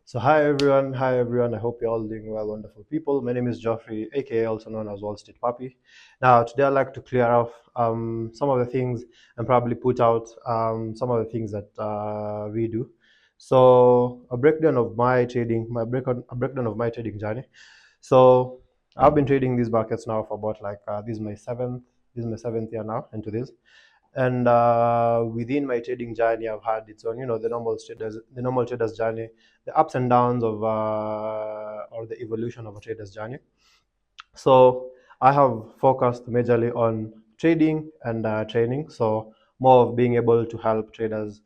So hi everyone. I hope you're all doing well, wonderful people. My name is Geoffrey, aka also known as Wall Street Puppy. Now today I'd like to clear off some of the things and probably put out some of the things that we do. So a breakdown of my trading, a breakdown of my trading journey. So I've been trading these markets now for about this is my seventh year now into this. And within my trading journey, I've had its own, the normal traders journey, the ups and downs of or the evolution of a trader's journey. So I have focused majorly on trading and training. So more of being able to help traders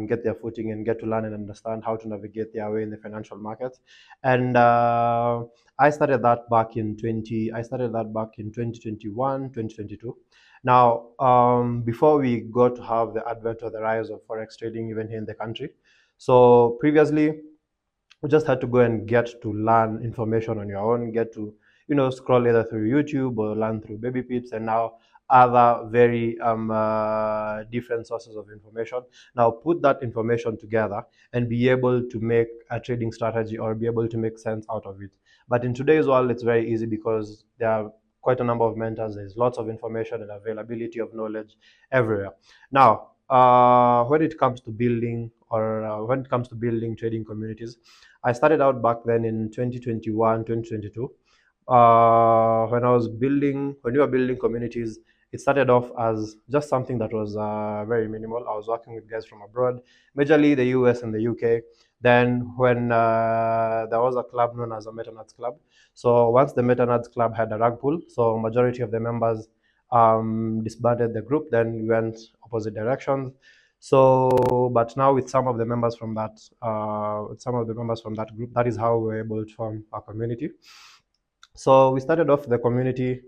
get their footing and get to learn and understand how to navigate their way in the financial markets. And I started that back in 2021, 2022. Now, before we got to have the advent or the rise of forex trading even here in the country. So previously, we just had to go and get to learn information on your own, get to scroll either through YouTube or learn through Baby Pips, and now other very different sources of information. Now put that information together and be able to make a trading strategy or be able to make sense out of it. But in today's world, it's very easy because there are quite a number of mentors. There's lots of information and availability of knowledge everywhere. Now, when it comes to building trading communities, I started out back then in 2021, 2022. When we were building communities, it started off as just something that was very minimal. I was working with guys from abroad, majorly the US and the UK. Then when there was a club known as a MetaNuts Club. So once the MetaNuts Club had a rug pull, so majority of the members disbanded the group, then we went opposite directions. So, but now with some of the members from that group, that is how we were able to form a community. So we started off the community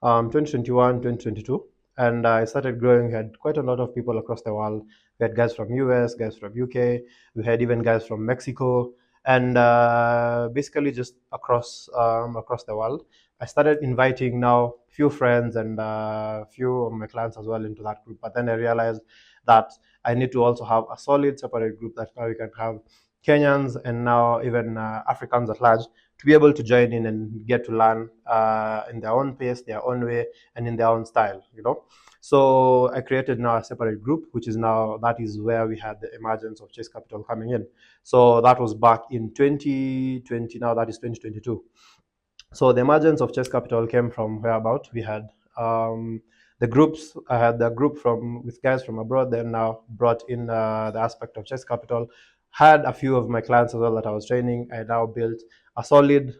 2021, 2022, and it started growing. We had quite a lot of people across the world. We had guys from US, guys from UK. We had even guys from Mexico, and basically just across the world. I started inviting now few friends and few of my clients as well into that group. But then I realized that I need to also have a solid separate group that now we can have Kenyans and now even Africans at large to be able to join in and get to learn in their own pace, their own way, and in their own style. So I created now a separate group, that is where we had the emergence of Chase Capital coming in. So that was back in 2020. Now that is 2022. So the emergence of Chess Capital came from whereabout we had the groups. I had the group from with guys from abroad. Then now brought in the aspect of Chess Capital. Had a few of my clients as well that I was training. I now built a solid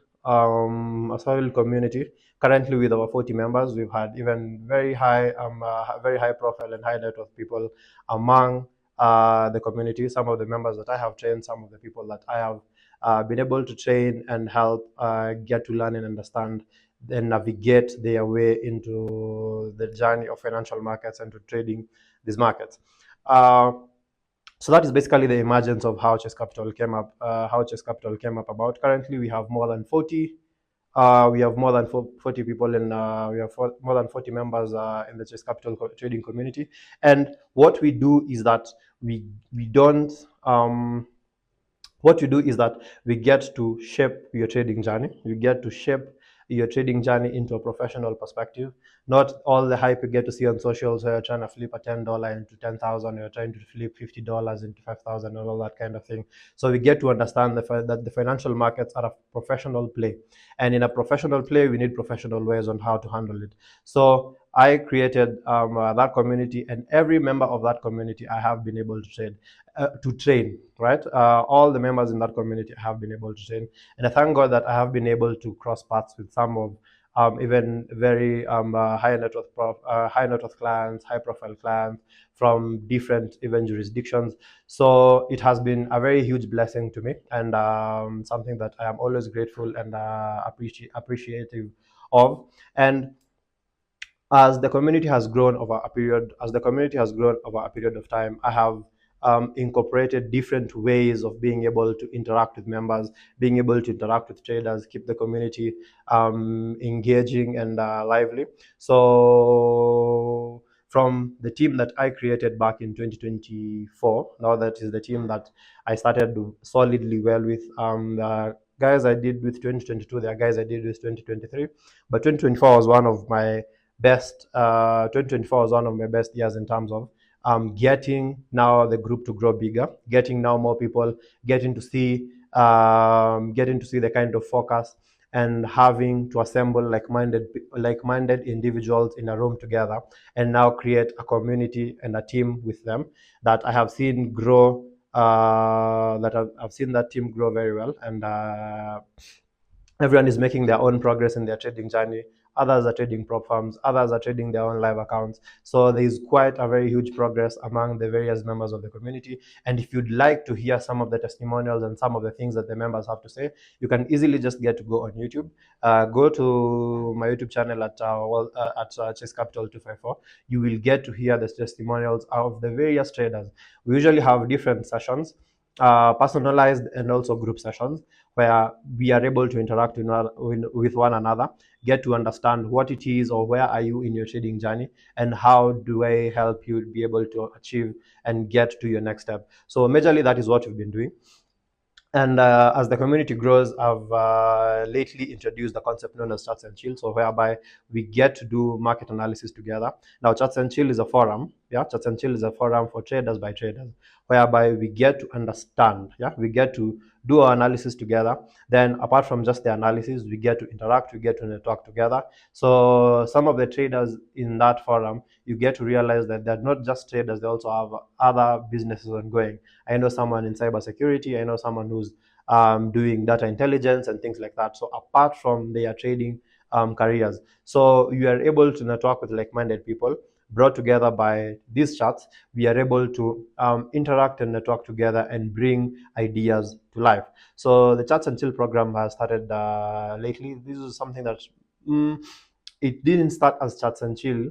community. Currently, with over 40 members, we've had even very high profile and high net worth people among the community. Some of the members that I have trained, some of the people that I have been able to train and help get to learn and understand and navigate their way into the journey of financial markets and to trading these markets. So that is basically the emergence of how Chess Capital came up. About currently, we have more than 40. We have more than 40 people in. We have more than 40 members in the Chess Capital trading community. And what we do is that we don't. What you do is that we get to shape your trading journey. You get to shape your trading journey into a professional perspective. Not all the hype you get to see on socials where you're trying to flip a $10 into 10,000, you're trying to flip $50 into 5,000 and all that kind of thing. So we get to understand that the financial markets are a professional play. And in a professional play, we need professional ways on how to handle it. So I created that community, and every member of that community I have been able to train, right? All the members in that community have been able to train, and I thank God that I have been able to cross paths with some of even very high net worth clients, high profile clients from different even jurisdictions. So it has been a very huge blessing to me, and something that I am always grateful and appreciative of. And as the community has grown over a period of time, I have incorporated different ways of being able to interact with members, being able to interact with traders, keep the community engaging and lively. So from the team that I created back in 2024. Now that is the team that I started solidly well with. The guys I did with 2022, there are guys I did with 2023, but 2024 was one of my best. 2024 was one of my best years in terms of getting now the group to grow bigger, getting now more people, getting to see the kind of focus and having to assemble like-minded individuals in a room together and now create a community and a team with them that I have seen grow. I've seen that team grow very well, and everyone is making their own progress in their trading journey. Others are trading prop firms, others are trading their own live accounts. So there is quite a very huge progress among the various members of the community. And if you'd like to hear some of the testimonials and some of the things that the members have to say, you can easily just get to go on YouTube. Go to my YouTube channel at Chase Capital 254. You will get to hear the testimonials of the various traders. We usually have different sessions, personalized and also group sessions, where we are able to interact with one another, get to understand what it is or where are you in your trading journey, and how do I help you be able to achieve and get to your next step. So majorly that is what we've been doing. And as the community grows, I've lately introduced the concept known as Chats and Chill, so whereby we get to do market analysis together. Now, Chats and Chill is a forum. Yeah, Chats and Chill is a forum for traders by traders, whereby we get to understand. Yeah, we get to do our analysis together. Then, apart from just the analysis, we get to interact, we get to network together. So, some of the traders in that forum, you get to realize that they're not just traders; they also have other businesses ongoing. I know someone in cybersecurity. I know someone who's doing data intelligence and things like that. So apart from their trading careers, so you are able to network with like-minded people brought together by these chats. We are able to interact and network together and bring ideas to life. So the Chats and Chill program has started lately. This is something that it didn't start as Chats and Chill.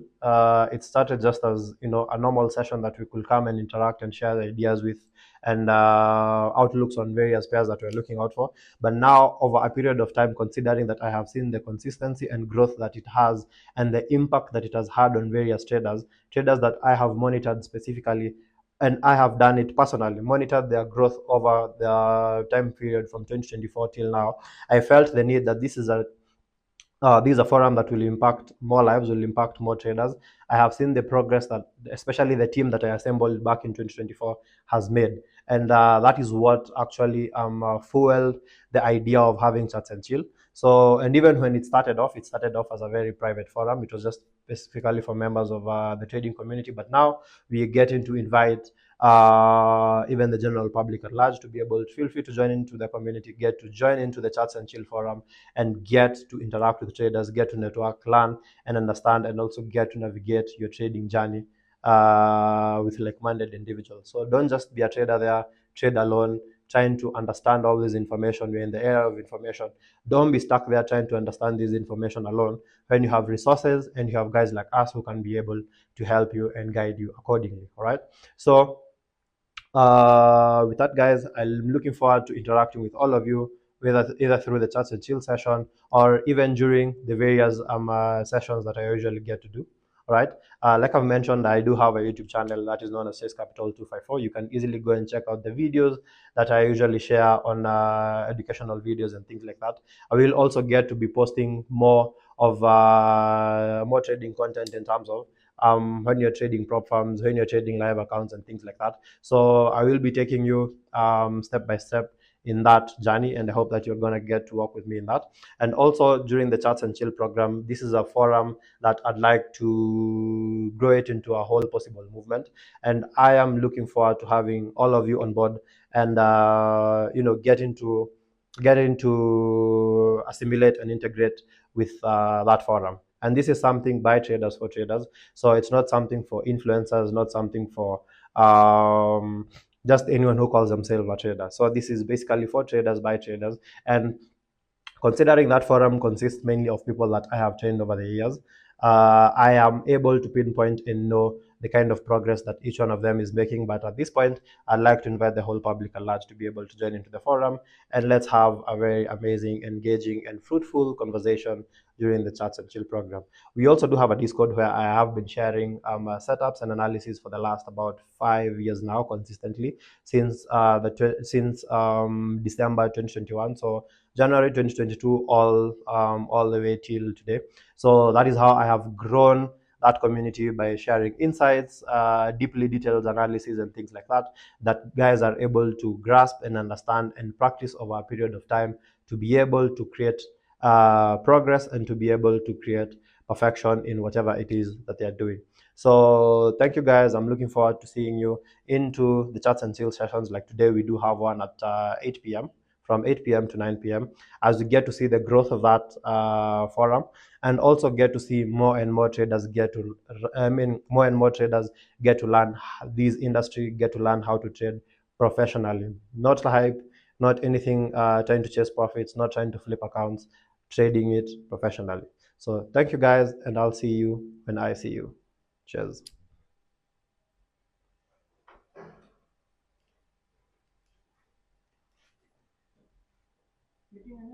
It started just as a normal session that we could come and interact and share the ideas with, and outlooks on various pairs that we're looking out for. But now, over a period of time, considering that I have seen the consistency and growth that it has and the impact that it has had on various traders that I have monitored specifically, and I have done it personally, monitored their growth over the time period from 2024 till now, I felt the need that this is a forum that will impact more lives, will impact more traders. I have seen the progress that, especially the team that I assembled back in 2024, has made, and that is what actually fueled the idea of having Chats and Chill. So, and even when it started off as a very private forum. It was just specifically for members of the trading community. But now we are getting to invite even the general public at large to be able to feel free to join into the community, get to join into the Chats and Chill forum, and get to interact with traders, get to network, learn, and understand, and also get to navigate your trading journey with like-minded individuals. So don't just be a trader there, trade alone, trying to understand all this information. We're in the era of information. Don't be stuck there trying to understand this information alone, when you have resources and you have guys like us who can be able to help you and guide you accordingly. All right. So with that, guys, I'm looking forward to interacting with all of you, either through the Chats and Chill session or even during the various sessions that I usually get to do. All right. Like I've mentioned, I do have a YouTube channel that is known as Chase Capital 254. You can easily go and check out the videos that I usually share on educational videos and things like that. I will also get to be posting more of more trading content in terms of when you're trading prop firms, when you're trading live accounts and things like that. So I will be taking you step by step in that journey, and I hope that you're going to get to work with me in that. And also during the Chats and Chill program, this is a forum that I'd like to grow it into a whole possible movement, and I am looking forward to having all of you on board and get into assimilate and integrate with that forum. And this is something by traders for traders. So it's not something for influencers, not something for just anyone who calls themselves a trader. So this is basically for traders by traders. And considering that forum consists mainly of people that I have trained over the years, I am able to pinpoint and know the kind of progress that each one of them is making. But at this point, I'd like to invite the whole public at large to be able to join into the forum, and let's have a very amazing, engaging, and fruitful conversation during the Chats and Chill program. We also do have a Discord where I have been sharing setups and analysis for the last about 5 years now, consistently since December 2021. So January 2022, all the way till today. So that is how I have grown that community, by sharing insights, deeply detailed analysis, and things like that, that guys are able to grasp and understand and practice over a period of time, to be able to create progress and to be able to create perfection in whatever it is that they are doing. So thank you guys. I'm looking forward to seeing you into the Chats and Chill sessions. Like today, we do have one at 8 p.m. from 8 p.m. to 9 p.m. as we get to see the growth of that forum, and also get to see more and more traders more and more traders get to learn these industry, get to learn how to trade professionally, not hype, not anything trying to chase profits, not trying to flip accounts, trading it professionally. So thank you guys, and I'll see you when I see you. Cheers.